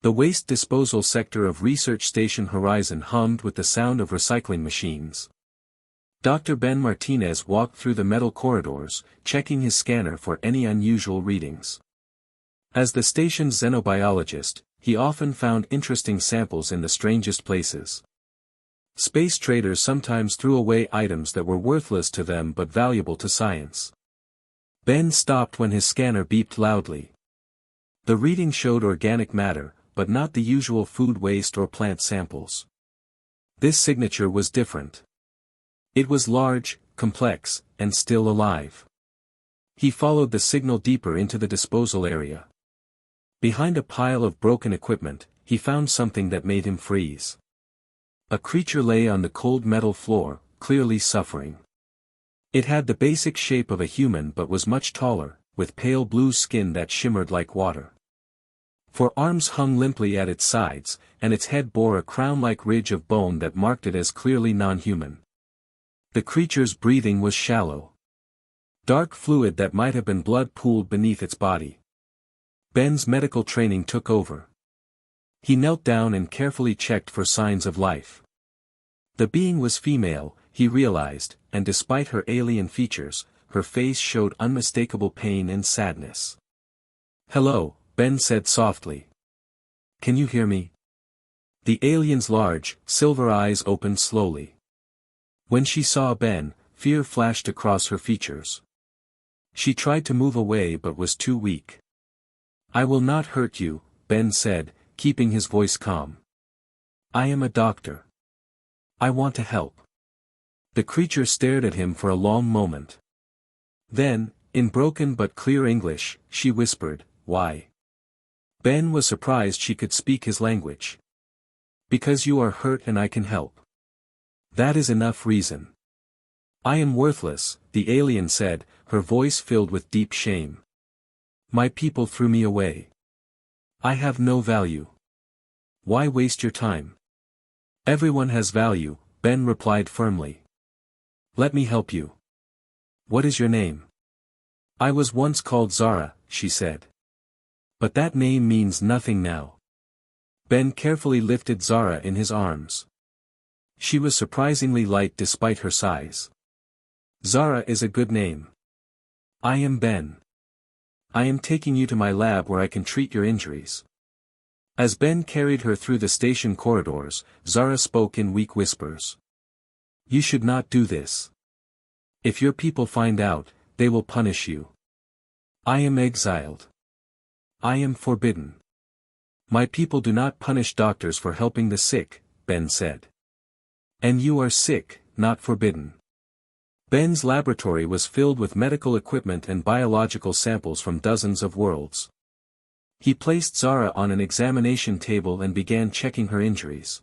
The waste disposal sector of Research Station Horizon hummed with the sound of recycling machines. Dr. Ben Martinez walked through the metal corridors, checking his scanner for any unusual readings. As the station's xenobiologist, he often found interesting samples in the strangest places. Space traders sometimes threw away items that were worthless to them but valuable to science. Ben stopped when his scanner beeped loudly. The reading showed organic matter, but not the usual food waste or plant samples. This signature was different. It was large, complex, and still alive. He followed the signal deeper into the disposal area. Behind a pile of broken equipment, he found something that made him freeze. A creature lay on the cold metal floor, clearly suffering. It had the basic shape of a human but was much taller, with pale blue skin that shimmered like water. Four arms hung limply at its sides, and its head bore a crown-like ridge of bone that marked it as clearly non-human. The creature's breathing was shallow. Dark fluid that might have been blood pooled beneath its body. Ben's medical training took over. He knelt down and carefully checked for signs of life. The being was female, he realized, and despite her alien features, her face showed unmistakable pain and sadness. "Hello," Ben said softly. "Can you hear me?" The alien's large, silver eyes opened slowly. When she saw Ben, fear flashed across her features. She tried to move away but was too weak. "I will not hurt you," Ben said, keeping his voice calm. "I am a doctor. I want to help." The creature stared at him for a long moment. Then, in broken but clear English, she whispered, "Why?" Ben was surprised she could speak his language. "Because you are hurt and I can help. That is enough reason." "I am worthless," the alien said, her voice filled with deep shame. "My people threw me away. I have no value. Why waste your time?" "Everyone has value," Ben replied firmly. "Let me help you." "What is your name?" "I was once called Zara," she said. "But that name means nothing now." Ben carefully lifted Zara in his arms. She was surprisingly light despite her size. "Zara is a good name. I am Ben. I am taking you to my lab where I can treat your injuries." As Ben carried her through the station corridors, Zara spoke in weak whispers. "You should not do this. If your people find out, they will punish you. I am exiled. I am forbidden." "My people do not punish doctors for helping the sick," Ben said. "And you are sick, not forbidden." Ben's laboratory was filled with medical equipment and biological samples from dozens of worlds. He placed Zara on an examination table and began checking her injuries.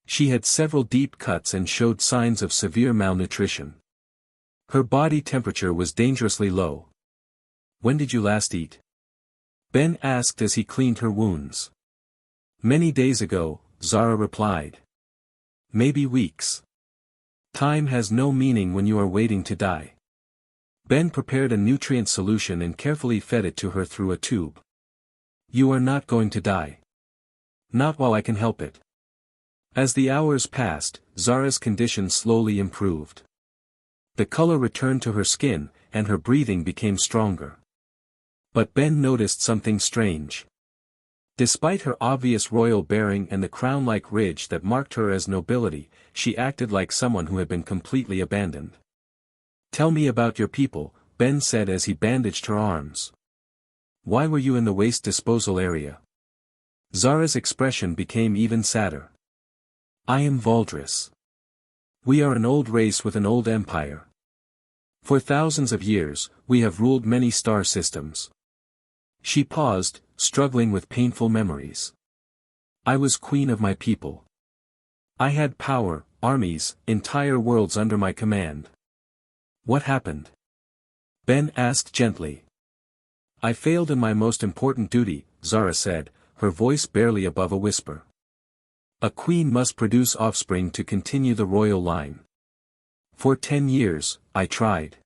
She had several deep cuts and showed signs of severe malnutrition. Her body temperature was dangerously low. "When did you last eat?" Ben asked as he cleaned her wounds. "Many days ago," Zara replied. "Maybe weeks. Time has no meaning when you are waiting to die." Ben prepared a nutrient solution and carefully fed it to her through a tube. "You are not going to die. Not while I can help it." As the hours passed, Zara's condition slowly improved. The color returned to her skin, and her breathing became stronger. But Ben noticed something strange. Despite her obvious royal bearing and the crown-like ridge that marked her as nobility, she acted like someone who had been completely abandoned. "Tell me about your people," Ben said as he bandaged her arms. "Why were you in the waste disposal area?" Zara's expression became even sadder. "I am Valdris. We are an old race with an old empire. For thousands of years, we have ruled many star systems." She paused, struggling with painful memories. "I was queen of my people. I had power, armies, entire worlds under my command." "What happened?" Ben asked gently. "I failed in my most important duty," Zara said, her voice barely above a whisper. "A queen must produce offspring to continue the royal line. For 10 years, I tried.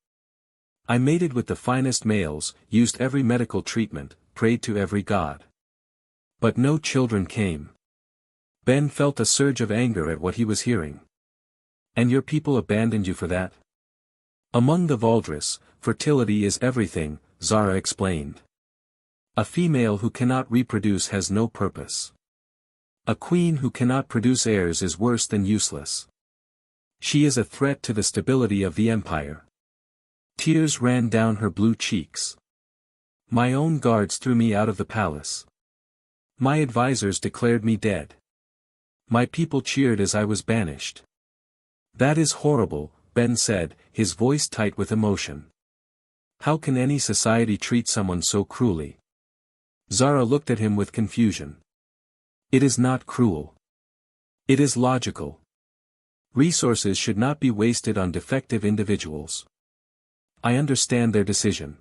I mated with the finest males, used every medical treatment, prayed to every god. But no children came. Ben felt a surge of anger at what he was hearing. And your people abandoned you for that? Among the Valdres, fertility is everything, Zara explained. A female who cannot reproduce has no purpose. A queen who cannot produce heirs is worse than useless. She is a threat to the stability of the empire. Tears ran down her blue cheeks. My own guards threw me out of the palace. My advisors declared me dead. My people cheered as I was banished. That is horrible, Ben said, his voice tight with emotion. How can any society treat someone so cruelly? Zara looked at him with confusion. It is not cruel. It is logical. Resources should not be wasted on defective individuals. I understand their decision.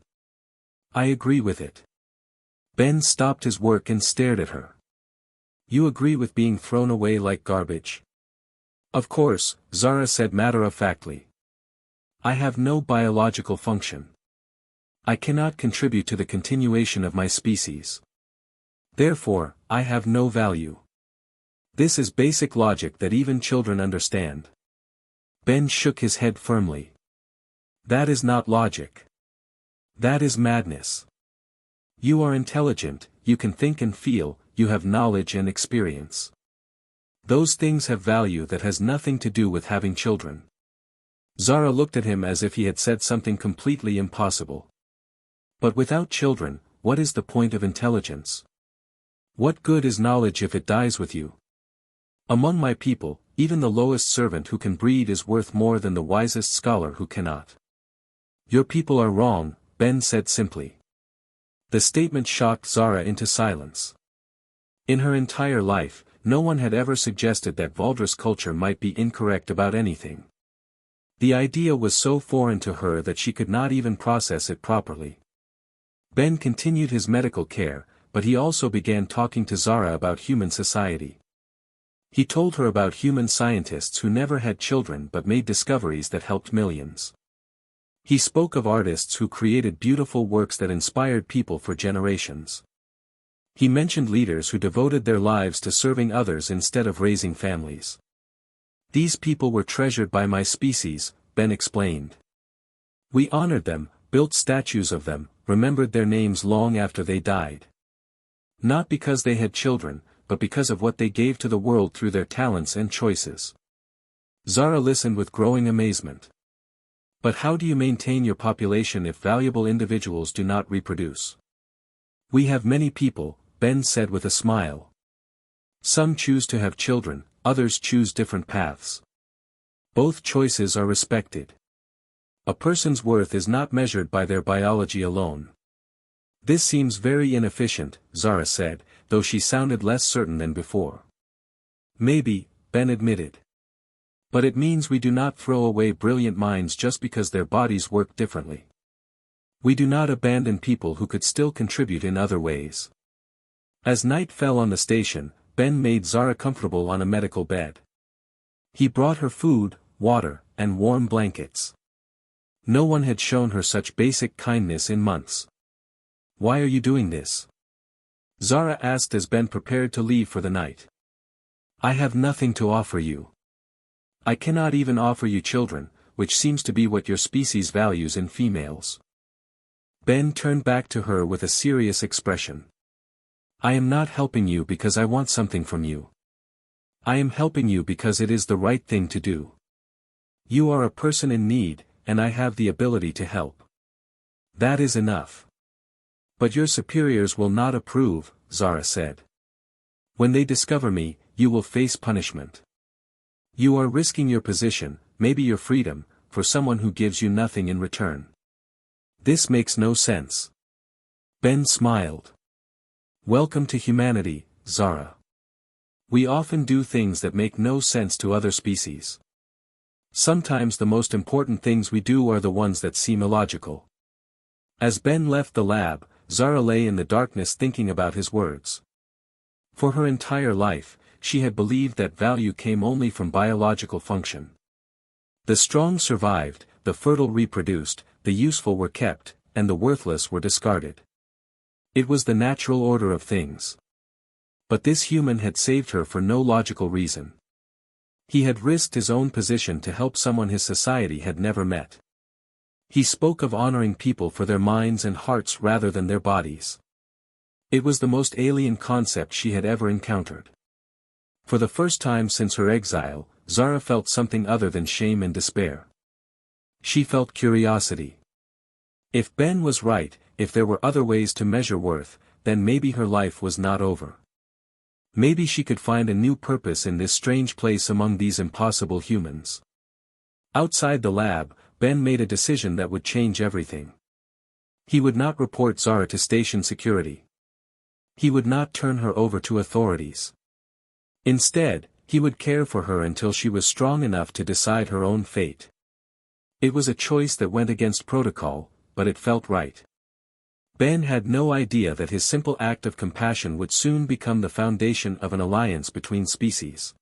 I agree with it. Ben stopped his work and stared at her. You agree with being thrown away like garbage? Of course, Zara said matter-of-factly. I have no biological function. I cannot contribute to the continuation of my species. Therefore, I have no value. This is basic logic that even children understand. Ben shook his head firmly. That is not logic. That is madness. You are intelligent, you can think and feel, you have knowledge and experience. Those things have value that has nothing to do with having children. Zara looked at him as if he had said something completely impossible. But without children, what is the point of intelligence? What good is knowledge if it dies with you? Among my people, even the lowest servant who can breed is worth more than the wisest scholar who cannot. Your people are wrong, Ben said simply. The statement shocked Zara into silence. In her entire life, no one had ever suggested that Valdres culture might be incorrect about anything. The idea was so foreign to her that she could not even process it properly. Ben continued his medical care, but he also began talking to Zara about human society. He told her about human scientists who never had children but made discoveries that helped millions. He spoke of artists who created beautiful works that inspired people for generations. He mentioned leaders who devoted their lives to serving others instead of raising families. These people were treasured by my species, Ben explained. We honored them, built statues of them, remembered their names long after they died. Not because they had children, but because of what they gave to the world through their talents and choices. Zara listened with growing amazement. But how do you maintain your population if valuable individuals do not reproduce? We have many people, Ben said with a smile. Some choose to have children, others choose different paths. Both choices are respected. A person's worth is not measured by their biology alone. This seems very inefficient, Zara said, though she sounded less certain than before. Maybe, Ben admitted. But it means we do not throw away brilliant minds just because their bodies work differently. We do not abandon people who could still contribute in other ways. As night fell on the station, Ben made Zara comfortable on a medical bed. He brought her food, water, and warm blankets. No one had shown her such basic kindness in months. Why are you doing this? Zara asked as Ben prepared to leave for the night. I have nothing to offer you. I cannot even offer you children, which seems to be what your species values in females. Ben turned back to her with a serious expression. I am not helping you because I want something from you. I am helping you because it is the right thing to do. You are a person in need, and I have the ability to help. That is enough. But your superiors will not approve, Zara said. When they discover me, you will face punishment. You are risking your position, maybe your freedom, for someone who gives you nothing in return. This makes no sense. Ben smiled. Welcome to humanity, Zara. We often do things that make no sense to other species. Sometimes the most important things we do are the ones that seem illogical. As Ben left the lab, Zara lay in the darkness thinking about his words. For her entire life, she had believed that value came only from biological function. The strong survived, the fertile reproduced, the useful were kept, and the worthless were discarded. It was the natural order of things. But this human had saved her for no logical reason. He had risked his own position to help someone his society had never met. He spoke of honoring people for their minds and hearts rather than their bodies. It was the most alien concept she had ever encountered. For the first time since her exile, Zara felt something other than shame and despair. She felt curiosity. If Ben was right, if there were other ways to measure worth, then maybe her life was not over. Maybe she could find a new purpose in this strange place among these impossible humans. Outside the lab, Ben made a decision that would change everything. He would not report Zara to station security. He would not turn her over to authorities. Instead, he would care for her until she was strong enough to decide her own fate. It was a choice that went against protocol, but it felt right. Ben had no idea that his simple act of compassion would soon become the foundation of an alliance between species.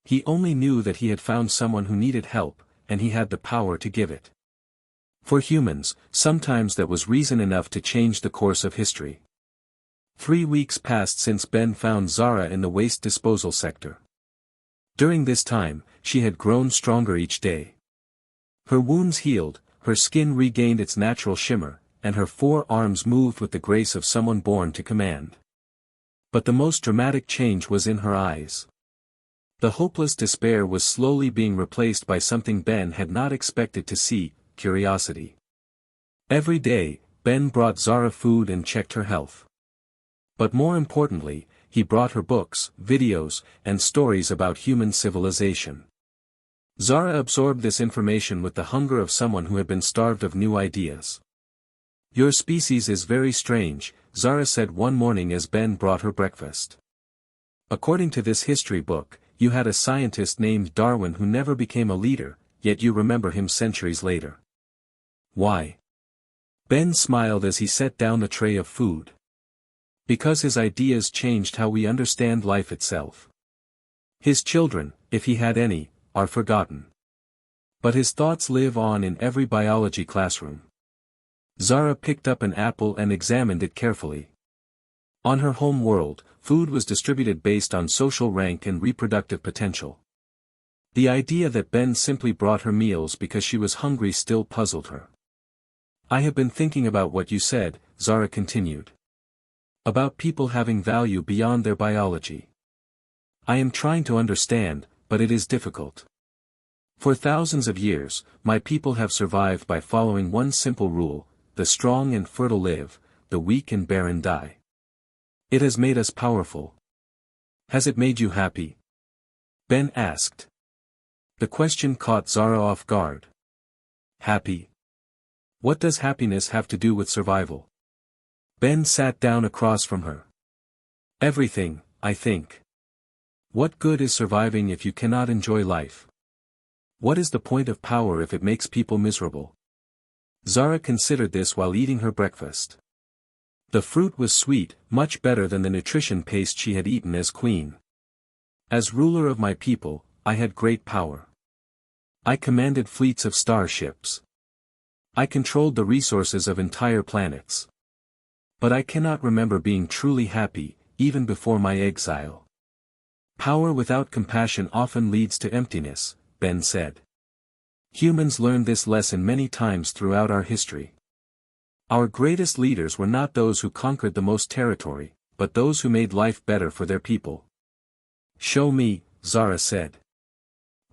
He only knew that he had found someone who needed help, and he had the power to give it. For humans, sometimes that was reason enough to change the course of history. 3 weeks passed since Ben found Zara in the waste disposal sector. During this time, she had grown stronger each day. Her wounds healed, her skin regained its natural shimmer, and her 4 arms moved with the grace of someone born to command. But the most dramatic change was in her eyes. The hopeless despair was slowly being replaced by something Ben had not expected to see, curiosity. Every day, Ben brought Zara food and checked her health. But more importantly, he brought her books, videos, and stories about human civilization. Zara absorbed this information with the hunger of someone who had been starved of new ideas. "Your species is very strange," Zara said one morning as Ben brought her breakfast. "According to this history book, you had a scientist named Darwin who never became a leader, yet you remember him centuries later. Why?" Ben smiled as he set down the tray of food. "Because his ideas changed how we understand life itself. His children, if he had any, are forgotten. But his thoughts live on in every biology classroom." Zara picked up an apple and examined it carefully. On her home world, food was distributed based on social rank and reproductive potential. The idea that Ben simply brought her meals because she was hungry still puzzled her. "I have been thinking about what you said," Zara continued. "About people having value beyond their biology. I am trying to understand, but it is difficult. For thousands of years, my people have survived by following one simple rule: the strong and fertile live, the weak and barren die. It has made us powerful. Has it made you happy?" Ben asked. The question caught Zara off guard. Happy? What does happiness have to do with survival? Ben sat down across from her. "Everything, I think. What good is surviving if you cannot enjoy life? What is the point of power if it makes people miserable?" Zara considered this while eating her breakfast. The fruit was sweet, much better than the nutrition paste she had eaten as queen. "As ruler of my people, I had great power. I commanded fleets of starships. I controlled the resources of entire planets. But I cannot remember being truly happy, even before my exile." "Power without compassion often leads to emptiness," Ben said. "Humans learned this lesson many times throughout our history. Our greatest leaders were not those who conquered the most territory, but those who made life better for their people." "Show me," Zara said.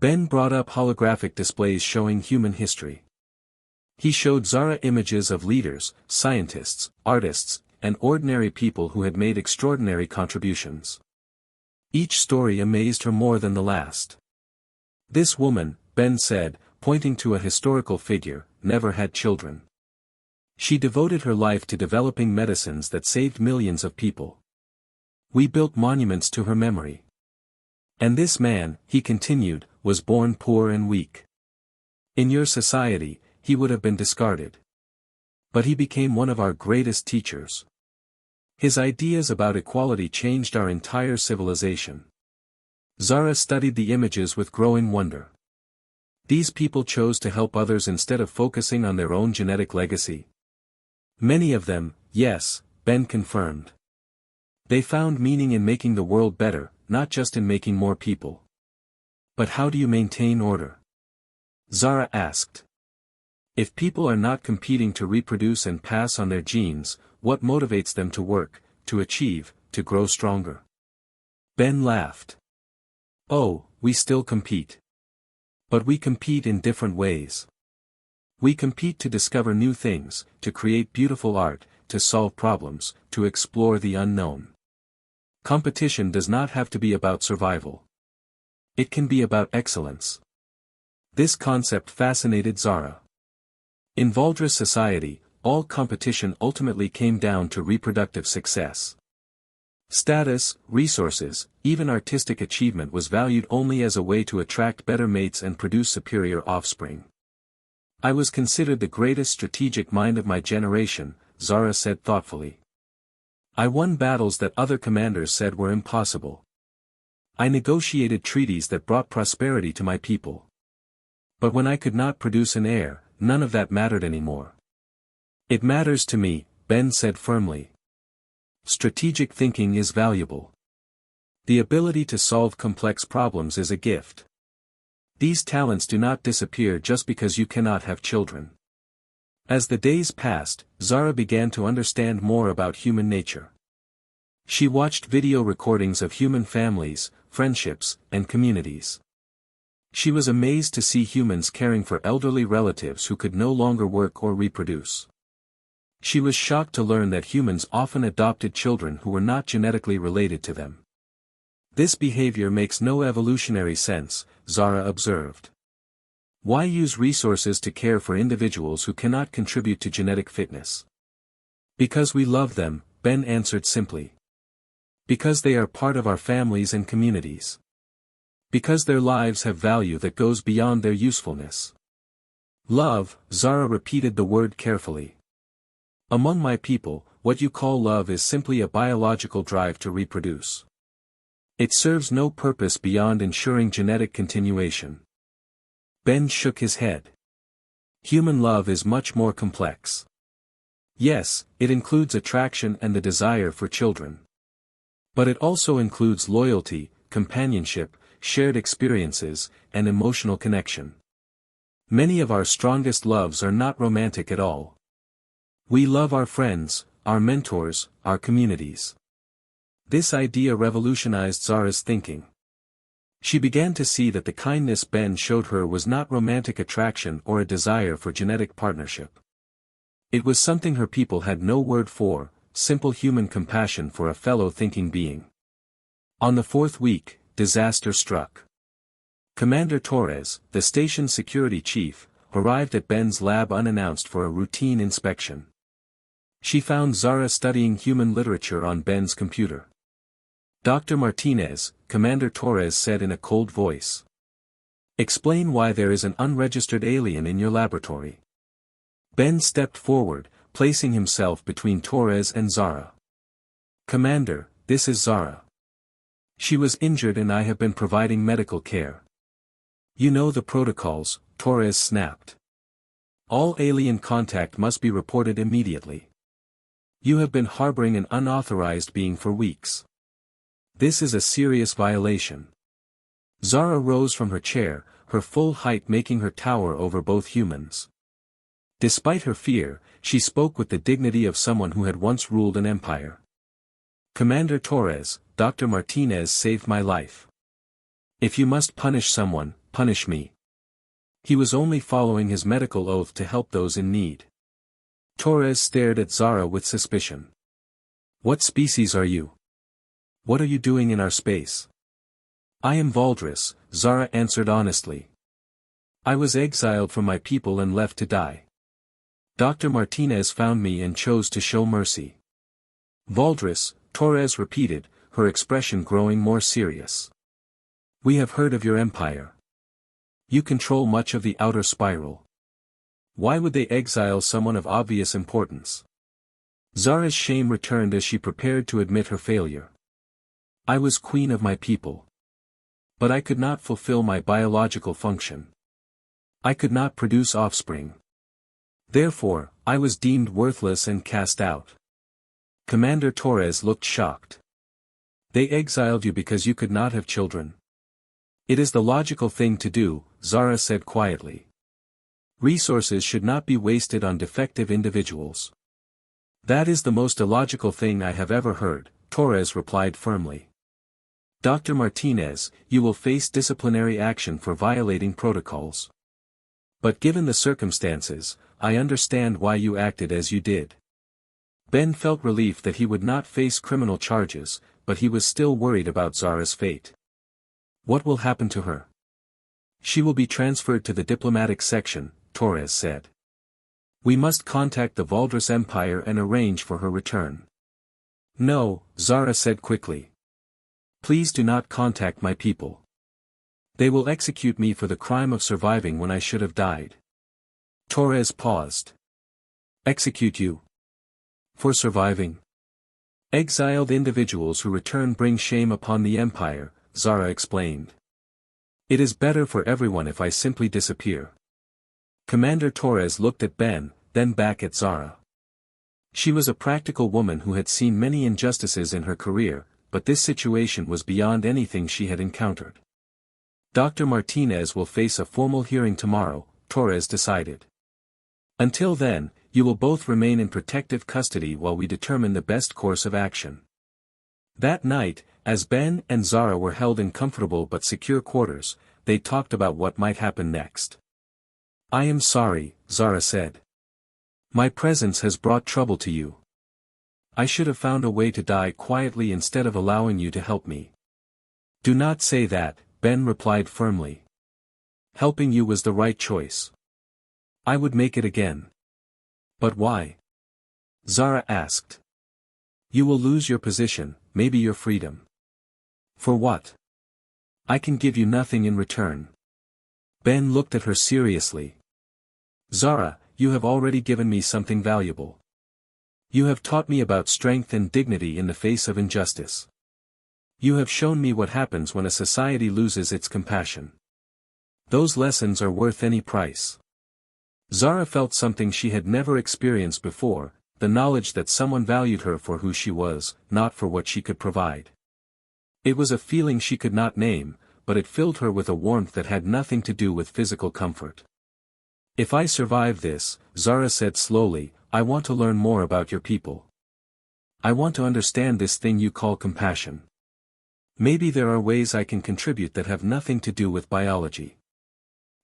Ben brought up holographic displays showing human history. He showed Zara images of leaders, scientists, artists, and ordinary people who had made extraordinary contributions. Each story amazed her more than the last. "This woman," Ben said, pointing to a historical figure, "never had children. She devoted her life to developing medicines that saved millions of people. We built monuments to her memory. And this man," he continued, "was born poor and weak. In your society, he would have been discarded. But he became one of our greatest teachers. His ideas about equality changed our entire civilization." Zara studied the images with growing wonder. These people chose to help others instead of focusing on their own genetic legacy. "Many of them, yes," Ben confirmed. They found meaning in making the world better, not just in making more people. But how do you maintain order? Zara asked. If people are not competing to reproduce and pass on their genes, what motivates them to work, to achieve, to grow stronger? Ben laughed. Oh, we still compete. But we compete in different ways. We compete to discover new things, to create beautiful art, to solve problems, to explore the unknown. Competition does not have to be about survival. It can be about excellence. This concept fascinated Zara. In Valdres society, all competition ultimately came down to reproductive success. Status, resources, even artistic achievement was valued only as a way to attract better mates and produce superior offspring. I was considered the greatest strategic mind of my generation, Zara said thoughtfully. I won battles that other commanders said were impossible. I negotiated treaties that brought prosperity to my people. But when I could not produce an heir, none of that mattered anymore. It matters to me, Ben said firmly. Strategic thinking is valuable. The ability to solve complex problems is a gift. These talents do not disappear just because you cannot have children. As the days passed, Zara began to understand more about human nature. She watched video recordings of human families, friendships, and communities. She was amazed to see humans caring for elderly relatives who could no longer work or reproduce. She was shocked to learn that humans often adopted children who were not genetically related to them. This behavior makes no evolutionary sense, Zara observed. Why use resources to care for individuals who cannot contribute to genetic fitness? Because we love them, Ben answered simply. Because they are part of our families and communities. Because their lives have value that goes beyond their usefulness. Love, Zara repeated the word carefully. Among my people, what you call love is simply a biological drive to reproduce. It serves no purpose beyond ensuring genetic continuation. Ben shook his head. Human love is much more complex. Yes, it includes attraction and the desire for children. But it also includes loyalty, companionship, shared experiences, and emotional connection. Many of our strongest loves are not romantic at all. We love our friends, our mentors, our communities. This idea revolutionized Zara's thinking. She began to see that the kindness Ben showed her was not romantic attraction or a desire for genetic partnership. It was something her people had no word for, simple human compassion for a fellow thinking being. On the fourth week, disaster struck. Commander Torres, the station's security chief, arrived at Ben's lab unannounced for a routine inspection. She found Zara studying human literature on Ben's computer. Dr. Martinez, Commander Torres said in a cold voice. Explain why there is an unregistered alien in your laboratory. Ben stepped forward, placing himself between Torres and Zara. Commander, this is Zara. She was injured and I have been providing medical care. You know the protocols, Torres snapped. All alien contact must be reported immediately. You have been harboring an unauthorized being for weeks. This is a serious violation. Zara rose from her chair, her full height making her tower over both humans. Despite her fear, she spoke with the dignity of someone who had once ruled an empire. Commander Torres, Dr. Martinez saved my life. If you must punish someone, punish me. He was only following his medical oath to help those in need. Torres stared at Zara with suspicion. What species are you? What are you doing in our space? I am Valdres, Zara answered honestly. I was exiled from my people and left to die. Dr. Martinez found me and chose to show mercy. Valdres, Torres repeated, her expression growing more serious. We have heard of your empire. You control much of the outer spiral. Why would they exile someone of obvious importance? Zara's shame returned as she prepared to admit her failure. I was queen of my people. But I could not fulfill my biological function. I could not produce offspring. Therefore, I was deemed worthless and cast out. Commander Torres looked shocked. They exiled you because you could not have children. It is the logical thing to do, Zara said quietly. Resources should not be wasted on defective individuals. That is the most illogical thing I have ever heard, Torres replied firmly. Dr. Martinez, you will face disciplinary action for violating protocols. But given the circumstances, I understand why you acted as you did. Ben felt relief that he would not face criminal charges, but he was still worried about Zara's fate. What will happen to her? She will be transferred to the diplomatic section, Torres said. We must contact the Valdres Empire and arrange for her return. No, Zara said quickly. Please do not contact my people. They will execute me for the crime of surviving when I should have died. Torres paused. Execute you? For surviving? Exiled individuals who return bring shame upon the Empire, Zara explained. It is better for everyone if I simply disappear. Commander Torres looked at Ben, then back at Zara. She was a practical woman who had seen many injustices in her career, but this situation was beyond anything she had encountered. Dr. Martinez will face a formal hearing tomorrow, Torres decided. Until then, you will both remain in protective custody while we determine the best course of action. That night, as Ben and Zara were held in comfortable but secure quarters, they talked about what might happen next. I am sorry, Zara said. My presence has brought trouble to you. I should have found a way to die quietly instead of allowing you to help me. Do not say that, Ben replied firmly. Helping you was the right choice. I would make it again. But why? Zara asked. You will lose your position, maybe your freedom. For what? I can give you nothing in return. Ben looked at her seriously. Zara, you have already given me something valuable. You have taught me about strength and dignity in the face of injustice. You have shown me what happens when a society loses its compassion. Those lessons are worth any price. Zara felt something she had never experienced before, the knowledge that someone valued her for who she was, not for what she could provide. It was a feeling she could not name, but it filled her with a warmth that had nothing to do with physical comfort. If I survive this, Zara said slowly, I want to learn more about your people. I want to understand this thing you call compassion. Maybe there are ways I can contribute that have nothing to do with biology.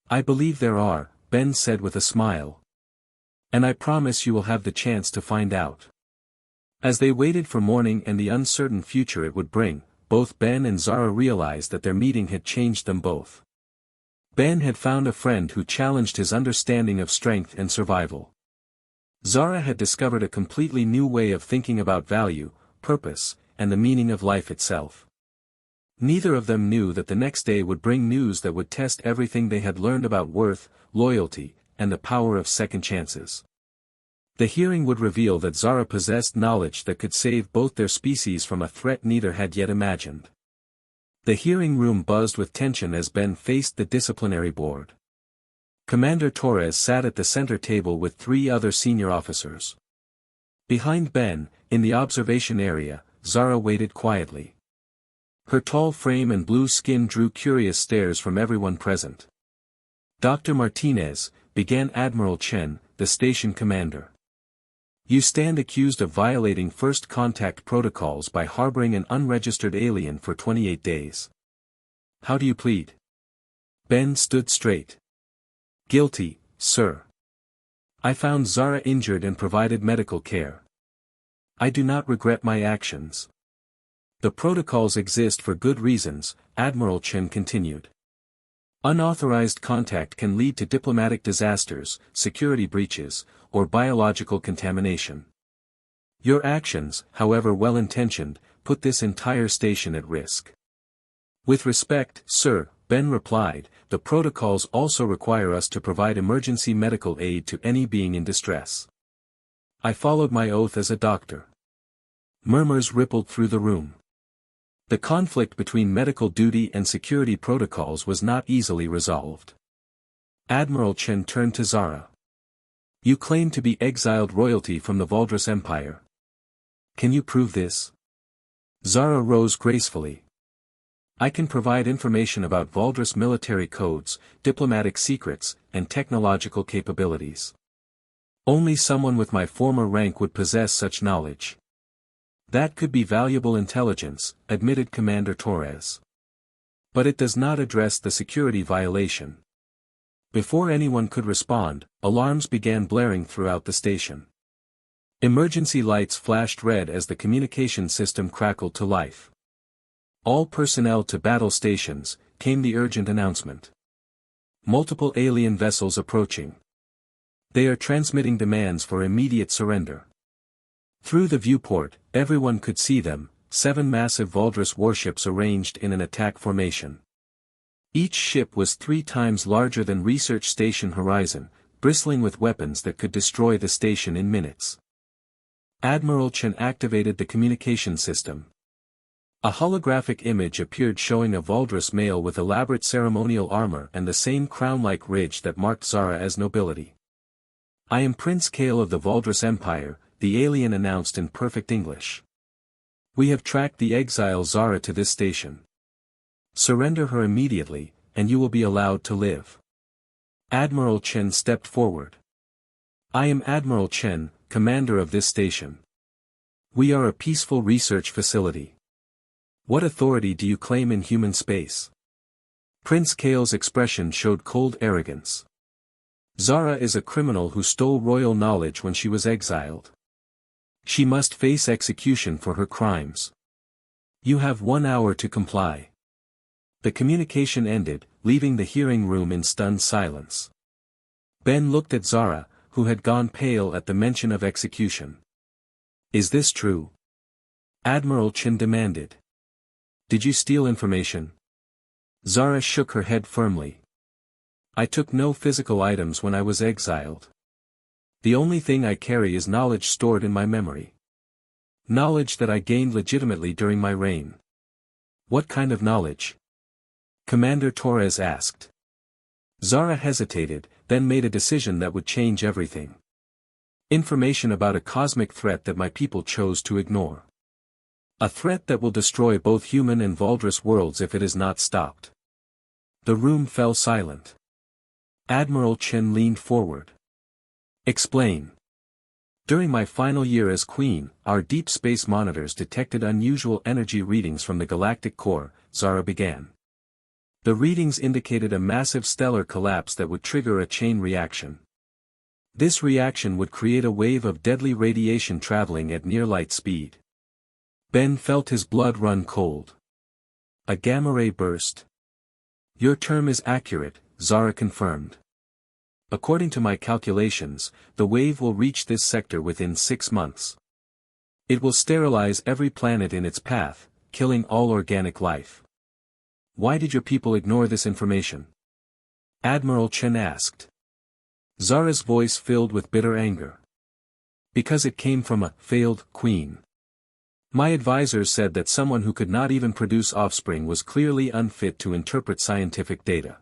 I believe there are, Ben said with a smile. And I promise you will have the chance to find out. As they waited for morning and the uncertain future it would bring, both Ben and Zara realized that their meeting had changed them both. Ben had found a friend who challenged his understanding of strength and survival. Zara had discovered a completely new way of thinking about value, purpose, and the meaning of life itself. Neither of them knew that the next day would bring news that would test everything they had learned about worth, loyalty, and the power of second chances. The hearing would reveal that Zara possessed knowledge that could save both their species from a threat neither had yet imagined. The hearing room buzzed with tension as Ben faced the disciplinary board. Commander Torres sat at the center table with 3 other senior officers. Behind Ben, in the observation area, Zara waited quietly. Her tall frame and blue skin drew curious stares from everyone present. Dr. Martinez, began Admiral Chen, the station commander. You stand accused of violating first contact protocols by harboring an unregistered alien for 28 days. How do you plead? Ben stood straight. Guilty, sir. I found Zara injured and provided medical care. I do not regret my actions. The protocols exist for good reasons, Admiral Chen continued. Unauthorized contact can lead to diplomatic disasters, security breaches, or biological contamination. Your actions, however well-intentioned, put this entire station at risk. With respect, sir, Ben replied, the protocols also require us to provide emergency medical aid to any being in distress. I followed my oath as a doctor. Murmurs rippled through the room. The conflict between medical duty and security protocols was not easily resolved. Admiral Chen turned to Zara. You claim to be exiled royalty from the Valdres Empire. Can you prove this? Zara rose gracefully. I can provide information about Valdris military codes, diplomatic secrets, and technological capabilities. Only someone with my former rank would possess such knowledge. That could be valuable intelligence, admitted Commander Torres. But it does not address the security violation. Before anyone could respond, alarms began blaring throughout the station. Emergency lights flashed red as the communication system crackled to life. All personnel to battle stations, came the urgent announcement. Multiple alien vessels approaching. They are transmitting demands for immediate surrender. Through the viewport, everyone could see them, 7 massive Valdris warships arranged in an attack formation. Each ship was 3 times larger than Research Station Horizon, bristling with weapons that could destroy the station in minutes. Admiral Chen activated the communication system. A holographic image appeared showing a Valdris male with elaborate ceremonial armor and the same crown-like ridge that marked Zara as nobility. I am Prince Kale of the Valdris Empire, the alien announced in perfect English. We have tracked the exile Zara to this station. Surrender her immediately, and you will be allowed to live. Admiral Chen stepped forward. I am Admiral Chen, commander of this station. We are a peaceful research facility. What authority do you claim in human space? Prince Kale's expression showed cold arrogance. Zara is a criminal who stole royal knowledge when she was exiled. She must face execution for her crimes. You have 1 hour to comply. The communication ended, leaving the hearing room in stunned silence. Ben looked at Zara, who had gone pale at the mention of execution. Is this true? Admiral Chen demanded. Did you steal information? Zara shook her head firmly. I took no physical items when I was exiled. The only thing I carry is knowledge stored in my memory. Knowledge that I gained legitimately during my reign. What kind of knowledge? Commander Torres asked. Zara hesitated, then made a decision that would change everything. Information about a cosmic threat that my people chose to ignore. A threat that will destroy both human and Valdris worlds if it is not stopped. The room fell silent. Admiral Chen leaned forward. Explain. During my final year as Queen, our deep space monitors detected unusual energy readings from the galactic core, Zara began. The readings indicated a massive stellar collapse that would trigger a chain reaction. This reaction would create a wave of deadly radiation traveling at near light speed. Ben felt his blood run cold. A gamma ray burst. Your term is accurate, Zara confirmed. According to my calculations, the wave will reach this sector within 6 months. It will sterilize every planet in its path, killing all organic life. Why did your people ignore this information? Admiral Chen asked. Zara's voice filled with bitter anger. Because it came from a failed queen. My advisors said that someone who could not even produce offspring was clearly unfit to interpret scientific data.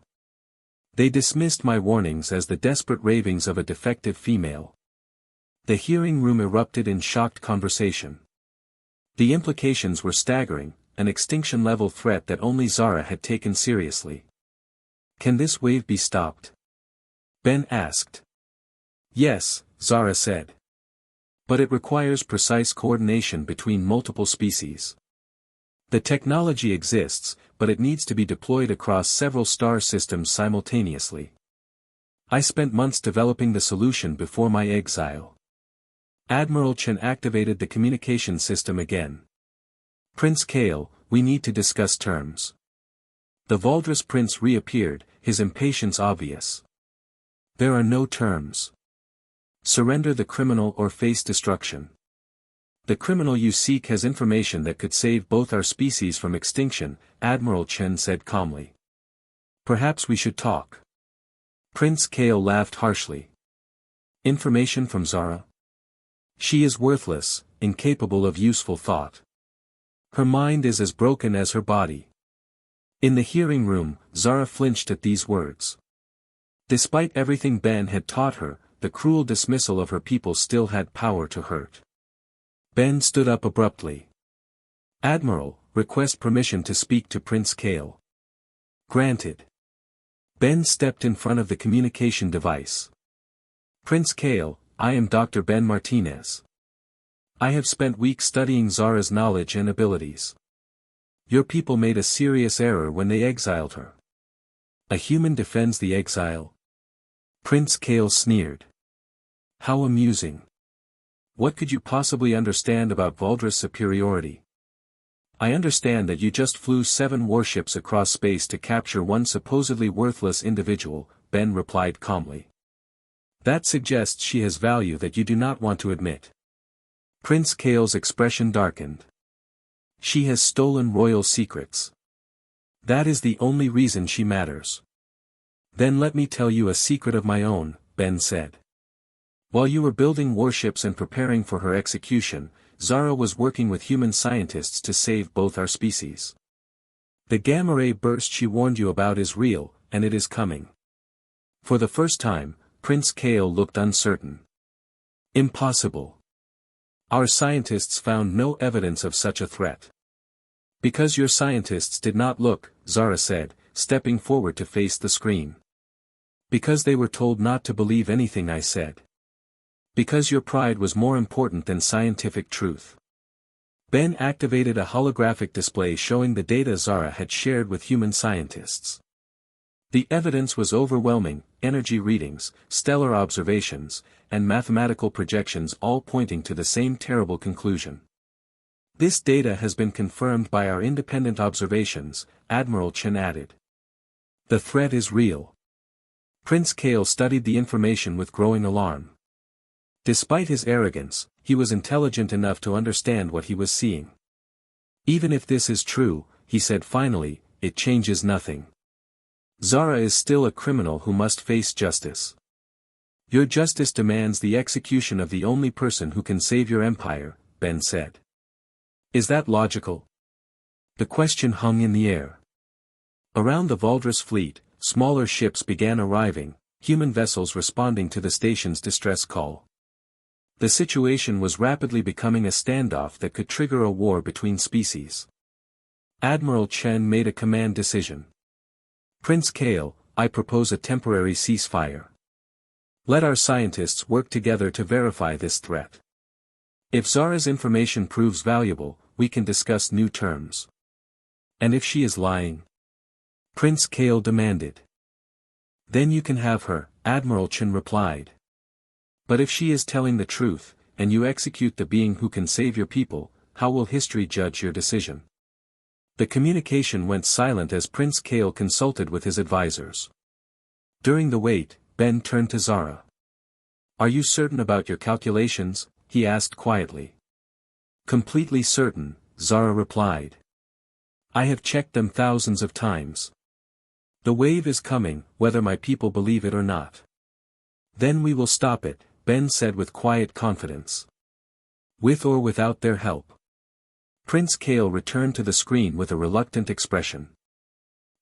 They dismissed my warnings as the desperate ravings of a defective female. The hearing room erupted in shocked conversation. The implications were staggering, an extinction-level threat that only Zara had taken seriously. Can this wave be stopped? Ben asked. Yes, Zara said. But it requires precise coordination between multiple species. The technology exists, but it needs to be deployed across several star systems simultaneously. I spent months developing the solution before my exile. Admiral Chen activated the communication system again. Prince Kale, we need to discuss terms. The Valdris prince reappeared, his impatience obvious. There are no terms. Surrender the criminal or face destruction. The criminal you seek has information that could save both our species from extinction, Admiral Chen said calmly. Perhaps we should talk. Prince Kale laughed harshly. Information from Zara? She is worthless, incapable of useful thought. Her mind is as broken as her body. In the hearing room, Zara flinched at these words. Despite everything Ben had taught her, the cruel dismissal of her people still had power to hurt. Ben stood up abruptly. Admiral, request permission to speak to Prince Kale. Granted. Ben stepped in front of the communication device. Prince Kale, I am Dr. Ben Martinez. I have spent weeks studying Zara's knowledge and abilities. Your people made a serious error when they exiled her. A human defends the exile? Prince Kale sneered. How amusing. What could you possibly understand about Voldra's superiority? I understand that you just flew 7 warships across space to capture one supposedly worthless individual, Ben replied calmly. That suggests she has value that you do not want to admit. Prince Kale's expression darkened. She has stolen royal secrets. That is the only reason she matters. Then let me tell you a secret of my own, Ben said. While you were building warships and preparing for her execution, Zara was working with human scientists to save both our species. The gamma ray burst she warned you about is real, and it is coming. For the first time, Prince Kale looked uncertain. Impossible. Our scientists found no evidence of such a threat. Because your scientists did not look, Zara said, stepping forward to face the screen. Because they were told not to believe anything I said. Because your pride was more important than scientific truth. Ben activated a holographic display showing the data Zara had shared with human scientists. The evidence was overwhelming: energy readings, stellar observations, and mathematical projections all pointing to the same terrible conclusion. This data has been confirmed by our independent observations, Admiral Chen added. The threat is real. Prince Kale studied the information with growing alarm. Despite his arrogance, he was intelligent enough to understand what he was seeing. Even if this is true, he said finally, it changes nothing. Zara is still a criminal who must face justice. Your justice demands the execution of the only person who can save your empire, Ben said. Is that logical? The question hung in the air. Around the Valdris fleet, smaller ships began arriving, human vessels responding to the station's distress call. The situation was rapidly becoming a standoff that could trigger a war between species. Admiral Chen made a command decision. Prince Kale, I propose a temporary ceasefire. Let our scientists work together to verify this threat. If Zara's information proves valuable, we can discuss new terms. And if she is lying? Prince Kale demanded. Then you can have her, Admiral Chen replied. But if she is telling the truth, and you execute the being who can save your people, how will history judge your decision? The communication went silent as Prince Kale consulted with his advisors. During the wait, Ben turned to Zara. Are you certain about your calculations? He asked quietly. Completely certain, Zara replied. I have checked them thousands of times. The wave is coming, whether my people believe it or not. Then we will stop it, Ben said with quiet confidence. With or without their help. Prince Kale returned to the screen with a reluctant expression.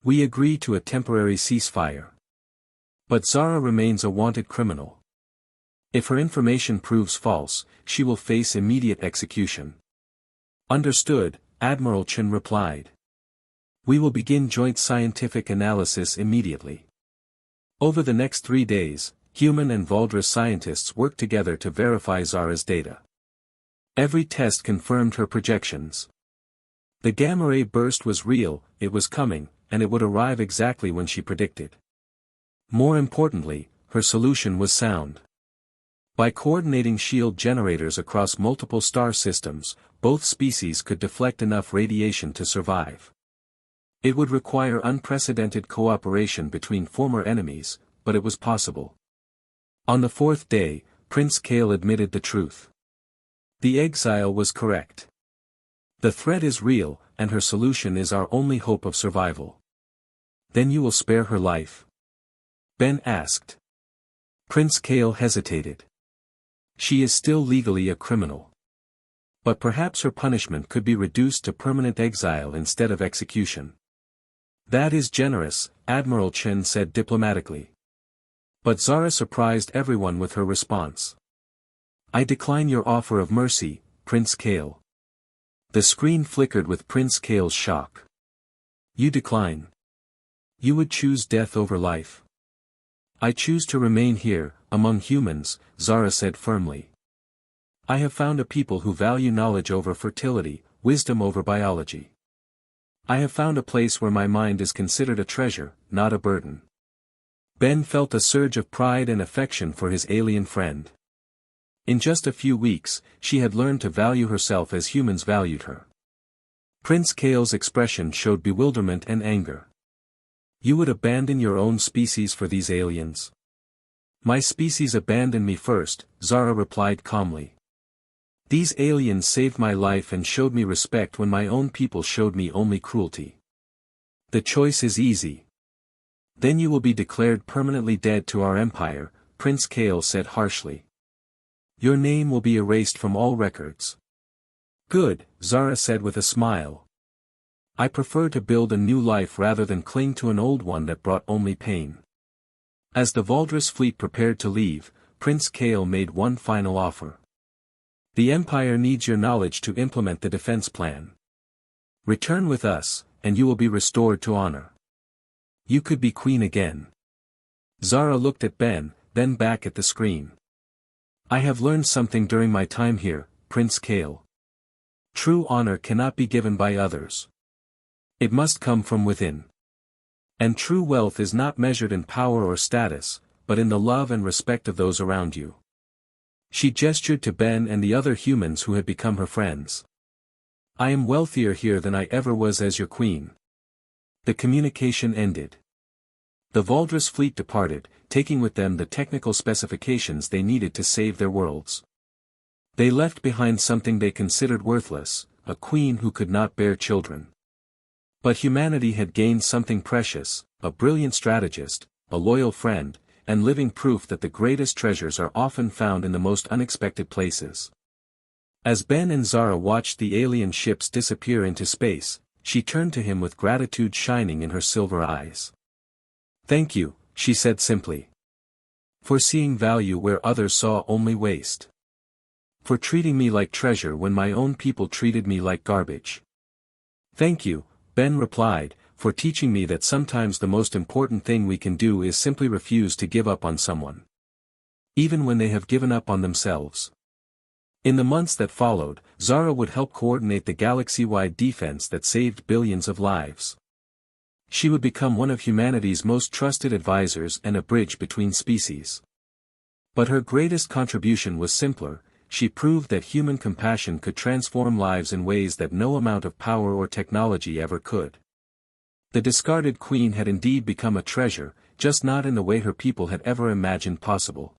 We agree to a temporary ceasefire. But Zara remains a wanted criminal. If her information proves false, she will face immediate execution. Understood, Admiral Chen replied. We will begin joint scientific analysis immediately. Over the next 3 days, human and Valdris scientists worked together to verify Zara's data. Every test confirmed her projections. The gamma ray burst was real, it was coming, and it would arrive exactly when she predicted. More importantly, her solution was sound. By coordinating shield generators across multiple star systems, both species could deflect enough radiation to survive. It would require unprecedented cooperation between former enemies, but it was possible. On the 4th day, Prince Kale admitted the truth. The exile was correct. The threat is real, and her solution is our only hope of survival. Then you will spare her life? Ben asked. Prince Kale hesitated. She is still legally a criminal. But perhaps her punishment could be reduced to permanent exile instead of execution. That is generous, Admiral Chen said diplomatically. But Zara surprised everyone with her response. I decline your offer of mercy, Prince Kale. The screen flickered with Prince Kale's shock. You decline. You would choose death over life. I choose to remain here, among humans, Zara said firmly. I have found a people who value knowledge over fertility, wisdom over biology. I have found a place where my mind is considered a treasure, not a burden. Ben felt a surge of pride and affection for his alien friend. In just a few weeks, she had learned to value herself as humans valued her. Prince Kale's expression showed bewilderment and anger. You would abandon your own species for these aliens? My species abandoned me first, Zara replied calmly. These aliens saved my life and showed me respect when my own people showed me only cruelty. The choice is easy. Then you will be declared permanently dead to our empire, Prince Kale said harshly. Your name will be erased from all records. Good, Zara said with a smile. I prefer to build a new life rather than cling to an old one that brought only pain. As the Valdris fleet prepared to leave, Prince Kale made one final offer. The Empire needs your knowledge to implement the defense plan. Return with us, and you will be restored to honor. You could be queen again. Zara looked at Ben, then back at the screen. I have learned something during my time here, Prince Kale. True honor cannot be given by others. It must come from within. And true wealth is not measured in power or status, but in the love and respect of those around you. She gestured to Ben and the other humans who had become her friends. I am wealthier here than I ever was as your queen. The communication ended. The Valdris fleet departed, taking with them the technical specifications they needed to save their worlds. They left behind something they considered worthless, a queen who could not bear children. But humanity had gained something precious, a brilliant strategist, a loyal friend, and living proof that the greatest treasures are often found in the most unexpected places. As Ben and Zara watched the alien ships disappear into space, she turned to him with gratitude shining in her silver eyes. Thank you, she said simply. For seeing value where others saw only waste. For treating me like treasure when my own people treated me like garbage. Thank you, Ben replied, for teaching me that sometimes the most important thing we can do is simply refuse to give up on someone. Even when they have given up on themselves. In the months that followed, Zara would help coordinate the galaxy-wide defense that saved billions of lives. She would become one of humanity's most trusted advisors and a bridge between species. But her greatest contribution was simpler. She proved that human compassion could transform lives in ways that no amount of power or technology ever could. The discarded queen had indeed become a treasure, just not in the way her people had ever imagined possible.